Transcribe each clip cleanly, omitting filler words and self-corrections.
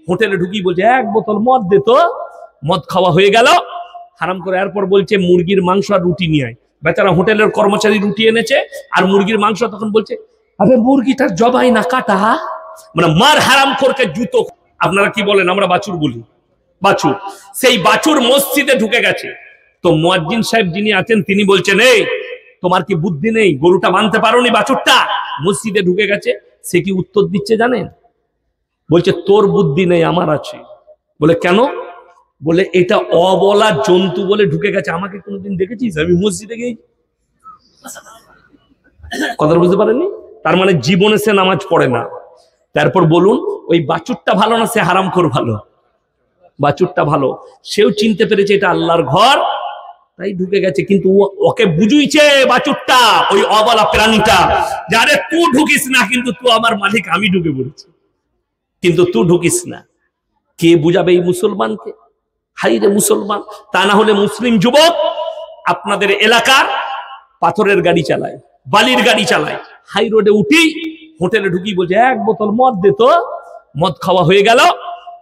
হোটেলে ঢুকি বলছে এক বোতল মদ দে তো। মদ খাওয়া হয়ে গেল হারাম করে। এরপর বলছে মুরগির মাংস আর রুটি নিয়ে আয়। বেচারা হোটেলের কর্মচারী রুটি এনেছে আর মুরগির মাংস। তখন বলছে আরে মুরগিটা জবাই না কাটা। মানে মার হারাম করকে জুতো। আপনারা কি বলেন? আমরা বাছুর বলি। বাছুর, সেই বাছুর মসজিদে ঢুকে গেছে। তো মুয়াজ্জিন সাহেব যিনি আছেন তিনি বলছেন এই তোমার কি বুদ্ধি নেই? গরুটা বানতে পারোনি? বাছুরটা মসজিদে ঢুকে গেছে। সে কি উত্তর দিচ্ছে জানেন? বলছে তোর বুদ্ধি নেই, আমার আছে। বলে কেন? বলে এটা অবলা জন্তু বলে ঢুকে গেছে। আমাকে কোনোদিন দেখেছিস আমি মসজিদে গিয়েছি? কথা বুঝতে পারেননি? তার মানে জীবনে সে নামাজ পড়ে না। তারপর বলুন ওই বাছুরটা ভালো না সে হারামখোর ভালো? বাছুরটা ভালো। সেও চিনতে পেরেছে এটা আল্লাহর ঘর, তাই ঢুকে গেছে। কিন্তু ওকে বুঝুইছে বাছুরটা, ওই অবলা প্রাণীটা, যে আরে তুই ঢুকিস না, কিন্তু তুই আমার মালিক, আমি ঢুকে পড়েছি, কিন্তু তুই ঢুকিস না। কে বুঝাবে এই মুসলমানকে? হাই রে মুসলমান! তা না হলে মুসলিম যুবক আপনাদের এলাকার পাথরের গাড়ি চালায়, বালির গাড়ি চালায়, হাই রোডে উঠি হোটেলে ঢুকি বলছে এক বোতল মদ দে তো। মদ খাওয়া হয়ে গেল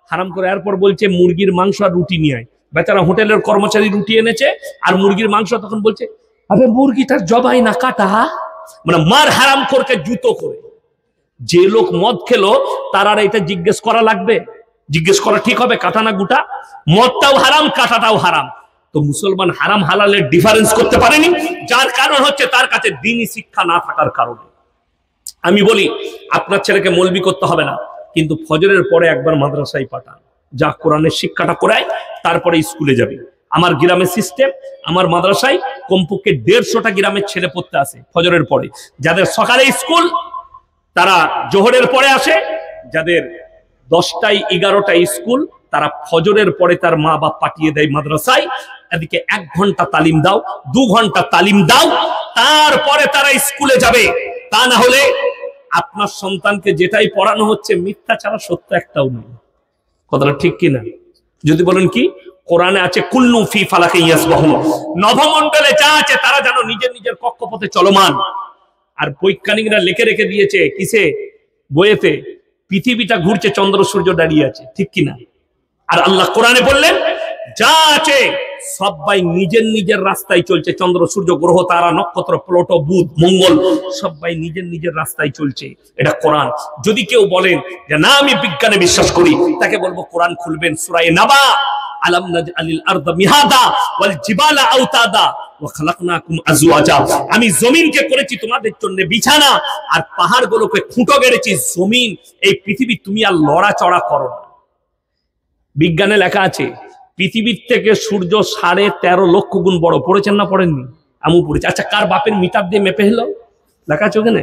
হারাম করে। এরপর বলছে মুরগির মাংস আর রুটি নিয়ে আয়। বেচারা হোটেলের কর্মচারী রুটি এনেছে আর মুরগির মাংস। তখন বলছে আরে মুরগিটার জবাই না কাটা। মানে মার হারাম করকে জুতো করে। যে লোক মদ খেলো তার আর এটা জিজ্ঞেস করা লাগবে? জিজ্ঞেস করা ঠিক হবে কাটা না গুটা? মদটাও হারাম, কাটাটাও হারাম। তো মুসলমান হারাম হালালের ডিফারেন্স করতে পারেনি, যার কারণ হচ্ছে তার কাছে দ্বীনি শিক্ষা না থাকার কারণে। আমি বলি আপনার ছেলেকে মৌলবি করতে হবে না, কিন্তু ফজরের পরে একবার মাদ্রাসায় পাঠান, যা কোরআনের শিক্ষাটা করায়, তারপরে স্কুলে যাবে। আমার গ্রামের সিস্টেম, আমার মাদ্রাসায় কমপক্ষে 150টা গ্রামের ছেলে পড়তে আসে ফজরের পরে। যাদের সকালে স্কুল তারা জোহরের পরে আসে, যাদের 10টায় 11টায় স্কুল তারা ফজরের পরে তার মা বাপ পাঠিয়ে দেয় মাদ্রাসায়। এদিকে 1 ঘন্টা তালিম দাও, 2 ঘন্টা তালিম দাও, তারপরে তারা স্কুলে যাবে। তা না হলে আপনার সন্তানকে যেটাই পড়ানো হচ্ছে মিথ্যা ছাড়া সত্য একটাও নেই। কথাটা ঠিক কিনা? যদি বলেন কি কোরআনে আছে কুল্লু ফি ফালাকি ইয়াসবাহুন, নভমণ্ডলে যা আছে তারা যেন নিজের নিজের কক্ষপথে চলমান। আর বৈজ্ঞানিকরা লিখে রেখে দিয়েছে কিসে? বইয়েতে, পৃথিবীটা ঘুরছে, চন্দ্র সূর্য দাঁড়িয়ে আছে, ঠিক কিনা? আর আল্লাহ কোরআনে বললেন যা আছে সবাই নিজের নিজের রাস্তায় চলছে। চন্দ্র সূর্য গ্রহ তারা নক্ষত্র প্লুটো বুধ মঙ্গল সবাই নিজের নিজের রাস্তায় চলছে। এটা কোরআন। যদি কেউ বলেন যে না আমি বিজ্ঞানে বিশ্বাস করি, তাকে বলবো কোরআন খুলবেন, সূরা নাবা, আলাম নাজআলিল আরদা মিহাদা ওয়াল জিবালা আওতাদা ওয়া খালাকনাকুম আজওয়াজা। আমি জমিনকে করেছি তোমাদের জন্য বিছানা আর পাহাড়গুলোকে খুঁটো গেড়েছি। জমিন এই পৃথিবী তুমি আর লড়াচড়া করো না। বিজ্ঞানে লেখা আছে পৃথিবীর থেকে সূর্য 13.5 লক্ষ গুণ বড়। পড়েছেন না পড়েননি? আমি পড়েছি। আচ্ছা কার বাপের মিটার দিয়ে মেপে হলো? লেখা আছে ওখানে।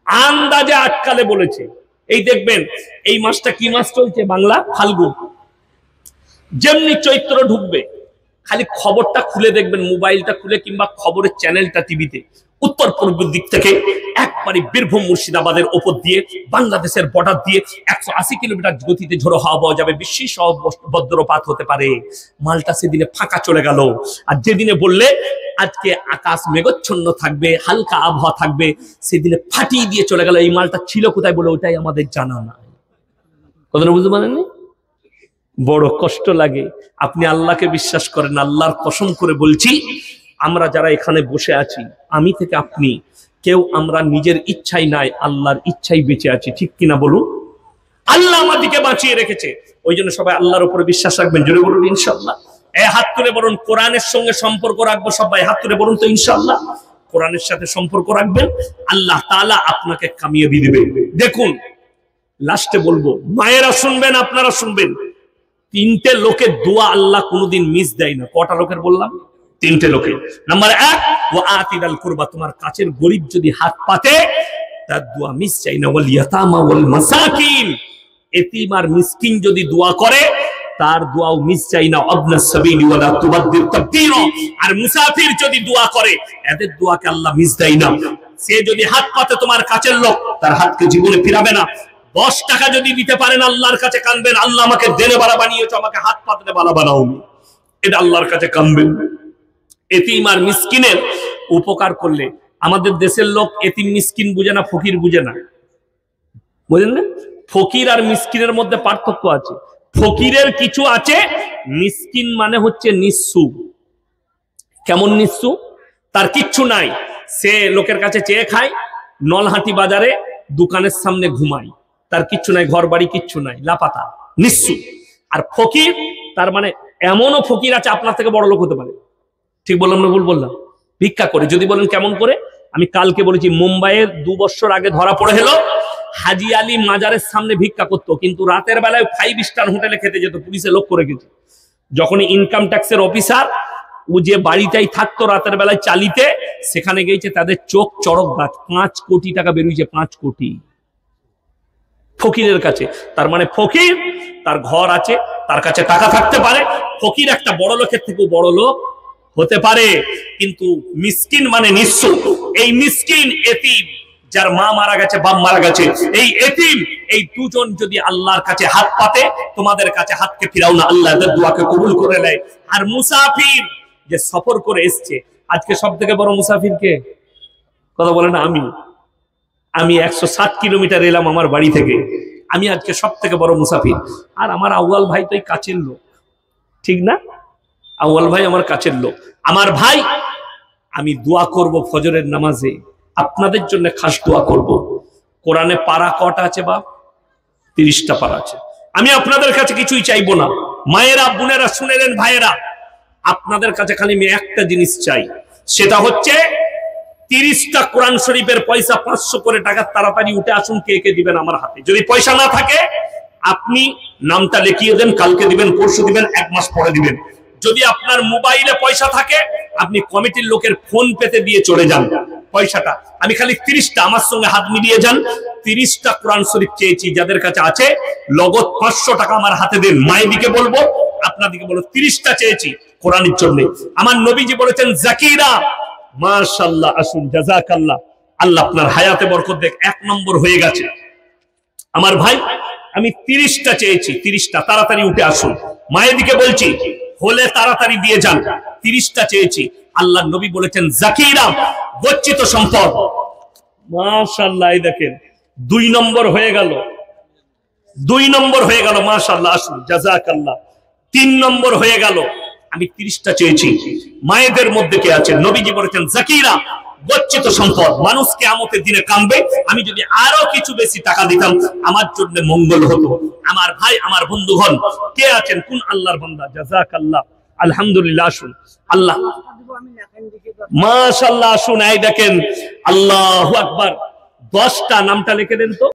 আন্দাজে আটকালে বলেছে। এই দেখবেন এই মাসটা কি মাস চলছে? বাংলা ফাল্গুন। যেমনি চৈত্র ঢুকবে খালি খবরটা খুলে দেখবেন, মোবাইলটা খুলে কিংবা খবরের চ্যানেলটা টিভিতে, উত্তর পূর্ব দিক থেকে একবারে বীরভূম মুর্শিদাবাদের ওপর দিয়ে বাংলাদেশের বর্ডার দিয়ে 180 কিলোমিটার গতিতে ঝোড়ো হাওয়া বওয়া যাবে, বৃষ্টি সহ বজ্রপাত হতে পারে। মালটা সেদিনে ফাঁকা চলে গেল। আর যেদিনে বললে আজকে আকাশ মেঘচ্ছন্ন থাকবে, হালকা আবহাওয়া থাকবে, সেদিনে ফাটিয়ে দিয়ে চলে গেল। এই মালটা ছিল কোথায় বলে ওটাই আমাদের জানা নাই। কথাটা বুঝতে পারেননি? বড় কষ্ট লাগে। আপনি আল্লাহকে বিশ্বাস করেন, আল্লাহর কসম করে বলছি, আমরা যারা এখানে বসে আছি, আমি থেকে আপনি কেউ আমরা নিজের ইচ্ছাই নাই, আল্লাহর ইচ্ছাই বেঁচে আছি, ঠিক কিনা বলুন? আল্লাহ আমাদেরকে বাঁচিয়ে রেখেছে, ওই জন্য সবাই আল্লাহর উপরে বিশ্বাস রাখবেন। জোরে বলুন ইনশাআল্লাহ। হাত তুলে বলুন কোরআনের সঙ্গে সম্পর্ক রাখবো। সবাই হাত তুলে বলুন তো ইনশাআল্লাহ। কোরআনের সাথে সম্পর্ক রাখবেন, আল্লাহ তাআলা আপনাকে কামিয়াবি দিবে। দেখুন লাস্টে বলবো, মায়েরা শুনবেন, আপনারা শুনবেন, 3টে লোকের দোয়া আল্লাহ কোনোদিন মিস দেয় না। কটা লোকের বললাম? 3টে লোকের। নাম্বার 1, ওয়া আতিদাল কুরবা, তোমার কাছের গরিব যদি হাত পাতে তার দোয়া মিস চাই না। ওয়াল ইয়াতামা ওয়াল মাসাকিন, এতিম আর মিসকিন যদি দোয়া করে তার দোয়াও মিস চাই না। আবনাস সাবিলি ওয়ালা তুবাদ্দির তাবদীরা, আর মুসাফির যদি দোয়া করে এদের দোয়াকে আল্লাহ মিস দেয় না। সে যদি হাত পাতে তোমার কাছের লোক, তার হাতকে জীবনে ফিরাবে না। 10 টাকা যদি দিতে পারেন আল্লাহর কাছে কাঁদবেন, আল্লাহ আমাকে দেনে বালা বানিয়েছো, আমাকে হাত পাতলে বালা বানাওনি, এটা আল্লাহর কাছে কাঁদবেন। এতিম আর মিসকিনের উপকার করলে, আমাদের দেশের লোক এতিম মিসকিন বুঝে না, ফকির বুঝে না, বুঝেন না? ফকির আর মিসকিনের মধ্যে পার্থক্য আছে। ফকিরের কিছু আছে, মিসকিন মানে হচ্ছে নিঃস্ব। কেমন নিঃস্ব? তার কিচ্ছু নাই, সে লোকের কাছে চেয়ে খায়, নলহাটি বাজারে দোকানের সামনে ঘুমায়, তার কিচ্ছু নাই, ঘর বাড়ি কিচ্ছু নাই, লাপাতা, নিঃস্ব। আর ফকির, তার মানে এমনও ফকির আছে আপনার থেকে বড় লোক হতে পারে। ঠিক বললাম না ভুল বললাম? ভিক্ষা করে। যদি বলেন কেমন করে, আমি কালকে বলেছি, মুম্বাইয়ের 2 বছর আগে ধরা পড়ে হলো, হাজি আলী মাজারের সামনে ভিক্ষা করতো, কিন্তু রাতের বেলায় 5 স্টার হোটেলে খেতে যেত, পুলিশে লক্ষ্য রেখেছে। যখন ইনকাম ট্যাক্সের অফিসার ও যে বাড়িটাই থাকতো রাতের বেলায় চালিতে, সেখানে গিয়েছে, তাদের চোখ চড়ক গাছ, 5 কোটি টাকা বেরিয়েছে, 5 কোটি ফকিরের কাছে। তার মানে ফকির, তার ঘর আছে, তার কাছে টাকা থাকতে পারে, ফকির একটা বড় লোকের থেকেও বড় লোক হতে পারে। কিন্তু মিসকিন মানে নিঃস্ব। এই মিসকিন, এতিম, যার মা মারা গেছে, বাপ মারা গেছে, এই এতিম, এই দুজন যদি আল্লাহর কাছে হাত পাতে, তোমাদের কাছে হাতকে ফিরাও না, আল্লাহ এদের দোয়াকে কবুল করে নেয়। আর মুসাফির, যে সফর করে এসছে, আজকে সব থেকে বড় মুসাফির কে? কথা বলে না? আমি 160 কিলোমিটার এলাম আমার বাড়ি থেকে, আমি আজকে সব থেকে বড় মুসাফির। আর আমার আউয়াল ভাই তো এই কাছের লোক, ঠিক না? আউয়াল ভাই আমার কাছের লোক, আমার ভাই। আমি দোয়া করব ফজরের নামাজে, আপনাদের জন্য খাস দোয়া করব। কোরআনে পারা কটা আছে বাপ? 30টা পারা আছে। আমি আপনাদের কাছে কিছুই চাইবো না, মায়েরা, বোনেরা, শুনে নেন ভাইয়েরা, আপনাদের কাছে খালি আমি একটা জিনিস চাই, সেটা হচ্ছে 30টা কোরআন শরীফের পয়সা 500 করে টাকা তাড়াতাড়ি উঠে আসুন। কে কে দিবেন আমার হাতে? যদি পয়সা না থাকে, আপনি নামটা লিখিয়ে দেন, কালকে দিবেন, পরশু দিবেন, 1 মাস পরে দিবেন। যদি আপনার মোবাইলে পয়সা থাকে, আপনি কমিটির লোকের ফোন পেতে দিয়ে চলে যান পয়সাটা। আমি খালি 30টা, আমার সঙ্গে হাত মিলিয়ে যান, 30টা কোরআন শরীফ চেয়েছি। যাদের কাছে আছে নগদ 500 টাকা আমার হাতে দেন। মায়েদিকে বলবো, আপনাদিকে বলবো, 30টা চেয়েছি কোরআনের জন্য। আমার নবীজি বলেছেন, জাকিরা, মাশাআল্লাহ, আসুন, জাযাকাল্লাহ, আল্লাহ আপনার হায়াতে বরকত দেখ। 1 নম্বর হয়ে গেছে আমার ভাই। আমি 30টা চেয়েছি, 30টা তাড়াতাড়ি উঠে আসুন। মায়েদিকে বলছি, হলে তাড়াতাড়ি দিয়ে যান। 30টা চেয়েছি। আল্লাহ নবী বলেছেন, জাকিরা, গচ্ছিত সম্পদ। মাশাআল্লাহ, এই দেখেন 2 নম্বর হয়ে গেল, 2 নম্বর হয়ে গেল, মাশাআল্লাহ, আসুন, জাযাকাল্লাহ। 3 নম্বর হয়ে গেল। আমি 30টা চেয়েছি। মায়েদের মধ্যে কে আছে? নবীজি বলেছেন, জাকিরা, গচ্ছিত সম্পদ। মানুষ কিয়ামতের দিনে কাঁদবে, আমি যদি আরো কিছু বেশি টাকা দিতাম, আমার জন্য মঙ্গল হতো। আমার ভাই, আমার বন্ধুগণ, কে আছেন? কোন আল্লাহর বান্দা? জাযাকাল্লাহ, আলহামদুলিল্লাহ, আসুন। আল্লাহ, মাশাআল্লাহ, আসুন, এই দেখেন, আল্লাহু আকবার। 10টা নামটা লিখে দেন তো।